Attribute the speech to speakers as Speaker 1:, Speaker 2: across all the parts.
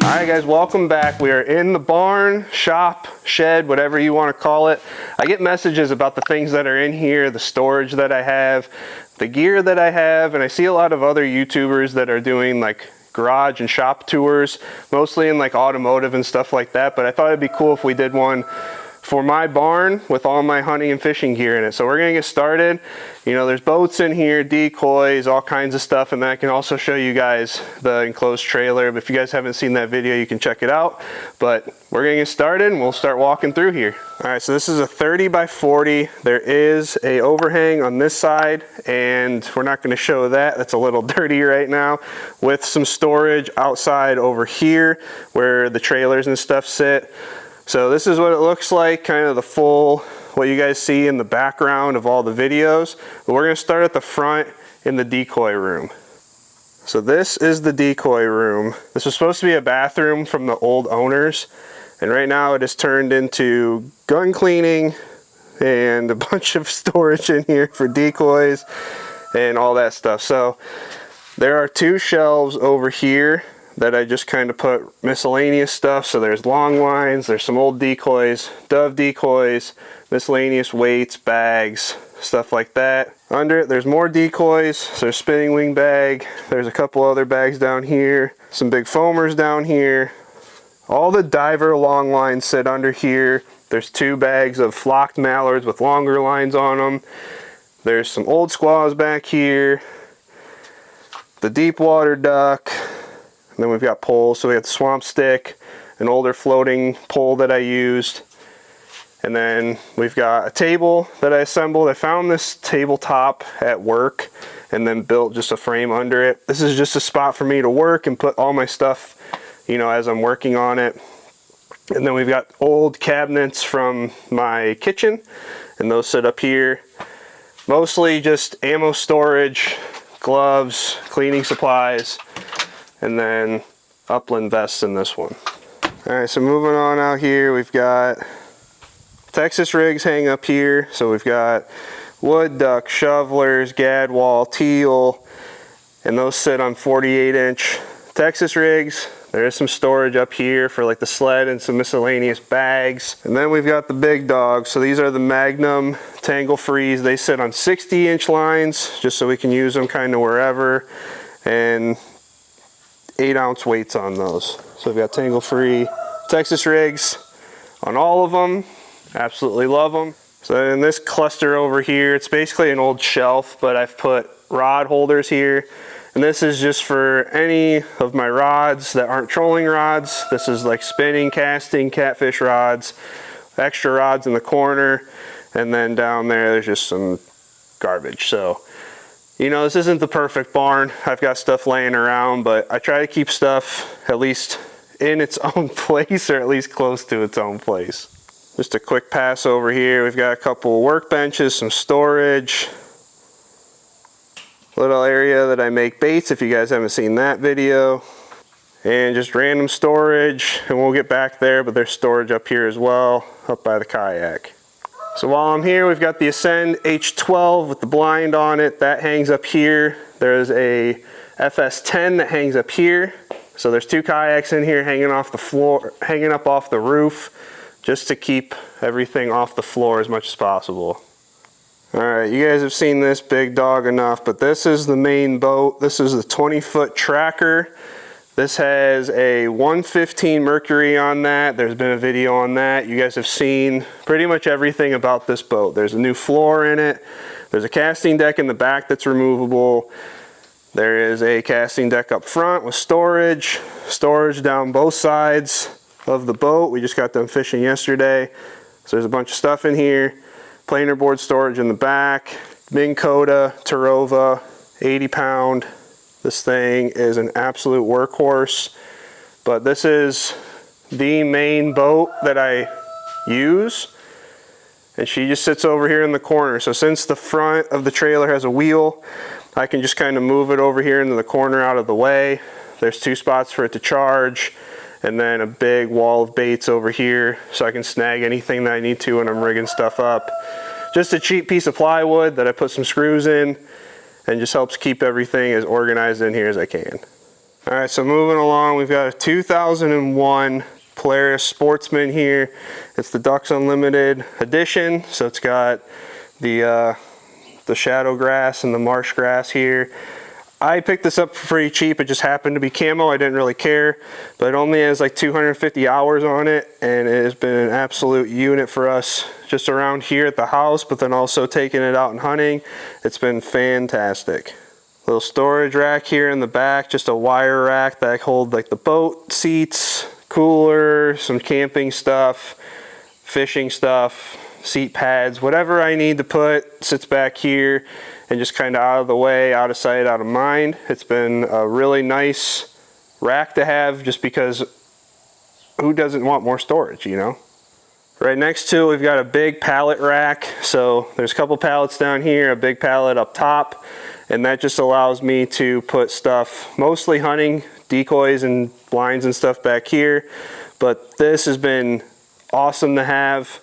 Speaker 1: Alright guys, welcome back. We are in the barn, shop, shed, whatever you want to call it. I get messages about the things that are in here, the storage that I have, the gear that I have, and I see a lot of other YouTubers that are doing like garage and shop tours, mostly in like automotive and stuff like that, but I thought it'd be cool if we did one for my barn with all my hunting and fishing gear in it. So we're gonna get started. You know, there's boats in here, decoys, all kinds of stuff, and then I can also show you guys the enclosed trailer. But if you guys haven't seen that video, you can check it out. But we're gonna get started and we'll start walking through here. All right, so this is a 30 by 40. There is a overhang on this side, and we're not gonna show that. That's a little dirty right now, with some storage outside over here where the trailers and stuff sit. So this is what it looks like, kind of the full, what you guys see in the background of all the videos. But we're gonna start at the front in the decoy room. So this is the decoy room. This was supposed to be a bathroom from the old owners, and right now it is turned into gun cleaning and a bunch of storage in here for decoys and all that stuff. So there are two shelves over here that I just kind of put miscellaneous stuff. So there's long lines, there's some old decoys, dove decoys, miscellaneous weights, bags, stuff like that. Under it, there's more decoys. So there's spinning wing bag. There's a couple other bags down here, some big foamers down here. All the diver long lines sit under here. There's two bags of flocked mallards with longer lines on them. There's some old squaws back here, the deep water duck. And then we've got poles, so we got the swamp stick, an older floating pole that I used. And then we've got a table that I assembled. I found this tabletop at work and then built just a frame under it. This is just a spot for me to work and put all my stuff, you know, as I'm working on it. And then we've got old cabinets from my kitchen, and those sit up here. Mostly just ammo storage, gloves, cleaning supplies, and then upland vests in this one. All right, so moving on out here, we've got Texas rigs hang up here. So we've got wood duck, shovelers, gadwall, teal, and those sit on 48-inch Texas rigs. There is some storage up here for like the sled and some miscellaneous bags. And then we've got the big dogs. So these are the Magnum Tangle Frees. They sit on 60-inch lines, just so we can use them kind of wherever. And 8-ounce weights on those. So we've got tangle free Texas rigs on all of them. Absolutely love them. So in this cluster over here, it's basically an old shelf, but I've put rod holders here. And this is just for any of my rods that aren't trolling rods. This is like spinning, casting, catfish rods, extra rods in the corner. And then down there's just some garbage. So, you know, this isn't the perfect barn. I've got stuff laying around, but I try to keep stuff at least in its own place, or at least close to its own place. Just a quick pass over here. We've got a couple workbenches, some storage, little area that I make baits if you guys haven't seen that video, and just random storage, and we'll get back there, but there's storage up here as well, up by the kayak. So while I'm here, we've got the Ascend H12 with the blind on it. That hangs up here. There's a FS10 that hangs up here. So there's two kayaks in here hanging off the floor, hanging up off the roof, just to keep everything off the floor as much as possible. All right, you guys have seen this big dog enough, but this is the main boat. This is the 20-foot tracker. This has a 115 Mercury on that. There's been a video on that. You guys have seen pretty much everything about this boat. There's a new floor in it. There's a casting deck in the back that's removable. There is a casting deck up front with storage. Storage down both sides of the boat. We just got done fishing yesterday. So there's a bunch of stuff in here. Planer board storage in the back. Minn Kota Terova, 80-pound. This thing is an absolute workhorse, but this is the main boat that I use, and she just sits over here in the corner. So since the front of the trailer has a wheel, I can just kind of move it over here into the corner out of the way. There's two spots for it to charge, and then a big wall of baits over here so I can snag anything that I need to when I'm rigging stuff up. Just a cheap piece of plywood that I put some screws in, and just helps keep everything as organized in here as I can. All right, so moving along, we've got a 2001 Polaris Sportsman here. It's the Ducks Unlimited edition, so it's got the shadow grass and the marsh grass here. I picked this up for pretty cheap. It just happened to be camo. I didn't really care, but it only has like 250 hours on it, and it has been an absolute unit for us just around here at the house, but then also taking it out and hunting. It's been fantastic. Little storage rack here in the back, just a wire rack that I hold like the boat seats, cooler, some camping stuff, fishing stuff, seat pads, whatever I need to put sits back here and just kind of out of the way, out of sight, out of mind. It's been a really nice rack to have, just because who doesn't want more storage, you know? Right next to it, we've got a big pallet rack. So there's a couple pallets down here, a big pallet up top, and that just allows me to put stuff, mostly hunting, decoys and blinds and stuff back here. But this has been awesome to have.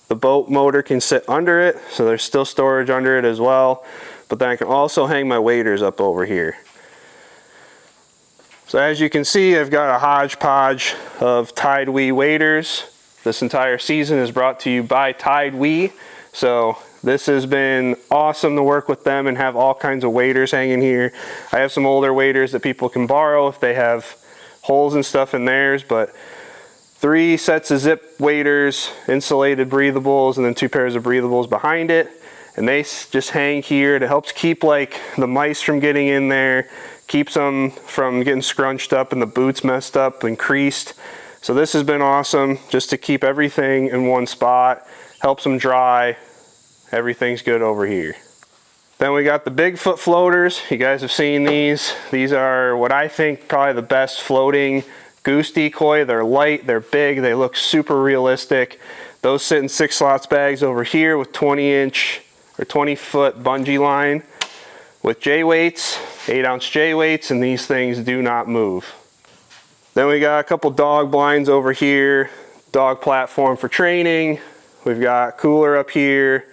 Speaker 1: The boat motor can sit under it, so there's still storage under it as well. But then I can also hang my waders up over here. So as you can see, I've got a hodgepodge of 𝐥𝐤𝐤 waders. This entire season is brought to you by 𝐥𝐤𝐤. So this has been awesome to work with them and have all kinds of waders hanging here. I have some older waders that people can borrow if they have holes and stuff in theirs, but 3 sets of zip waders, insulated breathables, and then 2 pairs of breathables behind it. And they just hang here. It helps keep like the mice from getting in there, keeps them from getting scrunched up and the boots messed up and creased. So this has been awesome, just to keep everything in one spot, helps them dry. Everything's good over here. Then we got the Bigfoot floaters. You guys have seen these. These are what I think probably the best floating goose decoy. They're light, they're big, they look super realistic. Those sit in 6 slots bags over here with 20-inch or 20-foot bungee line with J weights, 8-ounce J weights, and these things do not move. Then we got a couple dog blinds over here, dog platform for training. We've got cooler up here,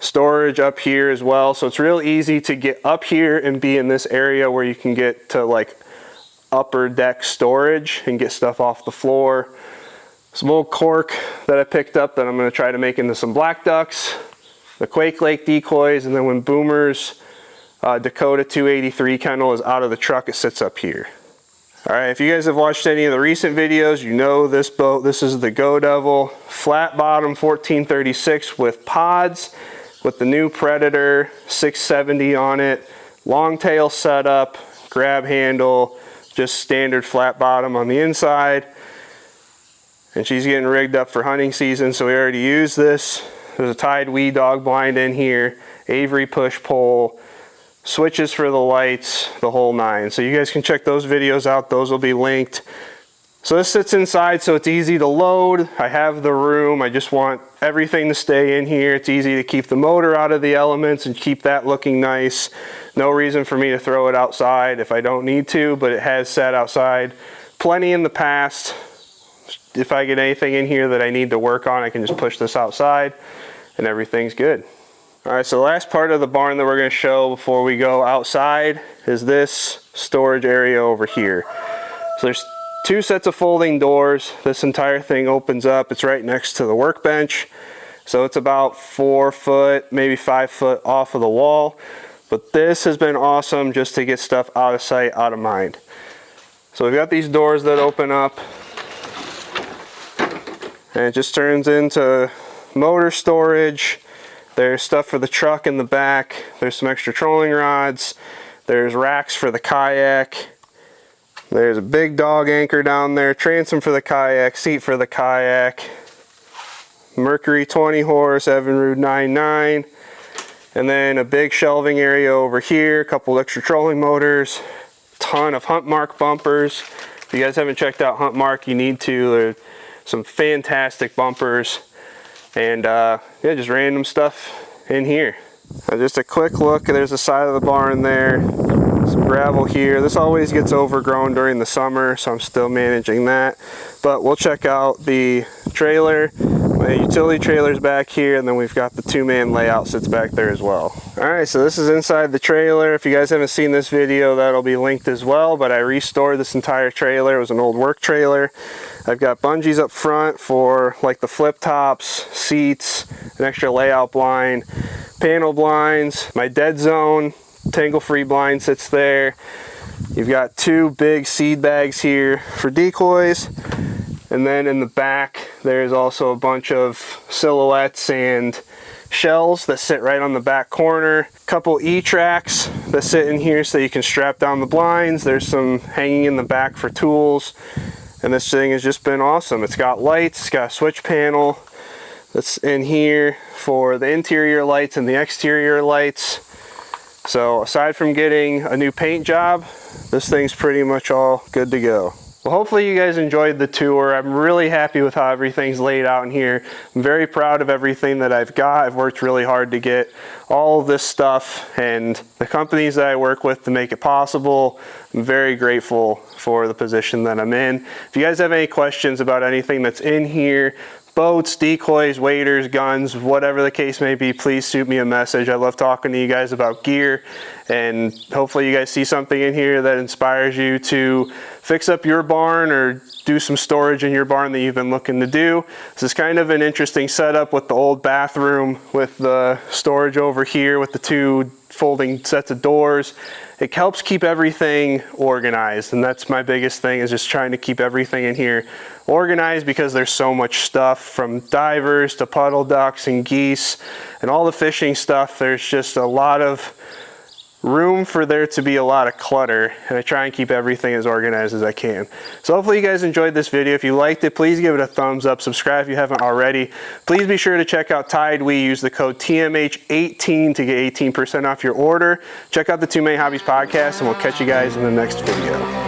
Speaker 1: storage up here as well. So it's real easy to get up here and be in this area where you can get to like upper deck storage and get stuff off the floor. Some old cork that I picked up that I'm going to try to make into some black ducks, the Quake Lake decoys, and then when Boomer's Dakota 283 kennel is out of the truck, it sits up here. Alright, if you guys have watched any of the recent videos, you know this boat. This is the Go Devil flat bottom 1436 with pods, with the new Predator 670 on it, long tail setup, grab handle, just standard flat bottom on the inside. And she's getting rigged up for hunting season, so we already used this. There's a 𝐥𝐤𝐤 dog blind in here, Avery push pole, switches for the lights, the whole 9. So you guys can check those videos out. Those will be linked. So this sits inside, so it's easy to load. I have the room. I just want everything to stay in here. It's easy to keep the motor out of the elements and keep that looking nice. No reason for me to throw it outside if I don't need to, but it has sat outside plenty in the past. If I get anything in here that I need to work on, I can just push this outside and everything's good. All right, so the last part of the barn that we're going to show before we go outside is this storage area over here. So there's 2 sets of folding doors. This entire thing opens up. It's right next to the workbench. So it's about 4 foot, maybe 5 foot off of the wall. But this has been awesome just to get stuff out of sight, out of mind. So we've got these doors that open up, and it just turns into motor storage. There's stuff for the truck in the back. There's some extra trolling rods. There's racks for the kayak. There's a big dog anchor down there, transom for the kayak, seat for the kayak, Mercury 20 horse, Evinrude 9.9, and then a big shelving area over here, a couple extra trolling motors, ton of Hunt Mark bumpers. If you guys haven't checked out Hunt Mark, you need to. They're some fantastic bumpers. And yeah, just random stuff in here. Just a quick look, there's the side of the barn there. Some gravel here. This always gets overgrown during the summer, so I'm still managing that. But we'll check out the trailer. My The utility trailer's back here, and then we've got the 2-man layout sits back there as well. All right, so this is inside the trailer. If you guys haven't seen this video, that'll be linked as well, but I restored this entire trailer. It was an old work trailer. I've got bungees up front for like the flip tops, seats, an extra layout blind, panel blinds, my dead zone, tangle-free blind sits there. You've got 2 big seed bags here for decoys. And then in the back, there's also a bunch of silhouettes and shells that sit right on the back corner. A couple E-tracks that sit in here so you can strap down the blinds. There's some hanging in the back for tools. And this thing has just been awesome. It's got lights, it's got a switch panel that's in here for the interior lights and the exterior lights. So aside from getting a new paint job, this thing's pretty much all good to go. Well, hopefully you guys enjoyed the tour. I'm really happy with how everything's laid out in here. I'm very proud of everything that I've got. I've worked really hard to get all of this stuff and the companies that I work with to make it possible. I'm very grateful for the position that I'm in. If you guys have any questions about anything that's in here, boats, decoys, waders, guns, whatever the case may be, please shoot me a message. I love talking to you guys about gear, and hopefully you guys see something in here that inspires you to fix up your barn or do some storage in your barn that you've been looking to do. This is kind of an interesting setup with the old bathroom with the storage over here with the 2 folding sets of doors. It helps keep everything organized, and that's my biggest thing, is just trying to keep everything in here organized, because there's so much stuff, from divers to puddle ducks and geese and all the fishing stuff. There's just a lot of room for there to be a lot of clutter, and I try and keep everything as organized as I can. So hopefully you guys enjoyed this video. If you liked it, please give it a thumbs up. Subscribe if you haven't already. Please be sure to check out 𝐦𝐤𝐤. Use the code TMH18 to get 18% off your order. Check out the 2 Main Hobbies podcast, and we'll catch you guys in the next video.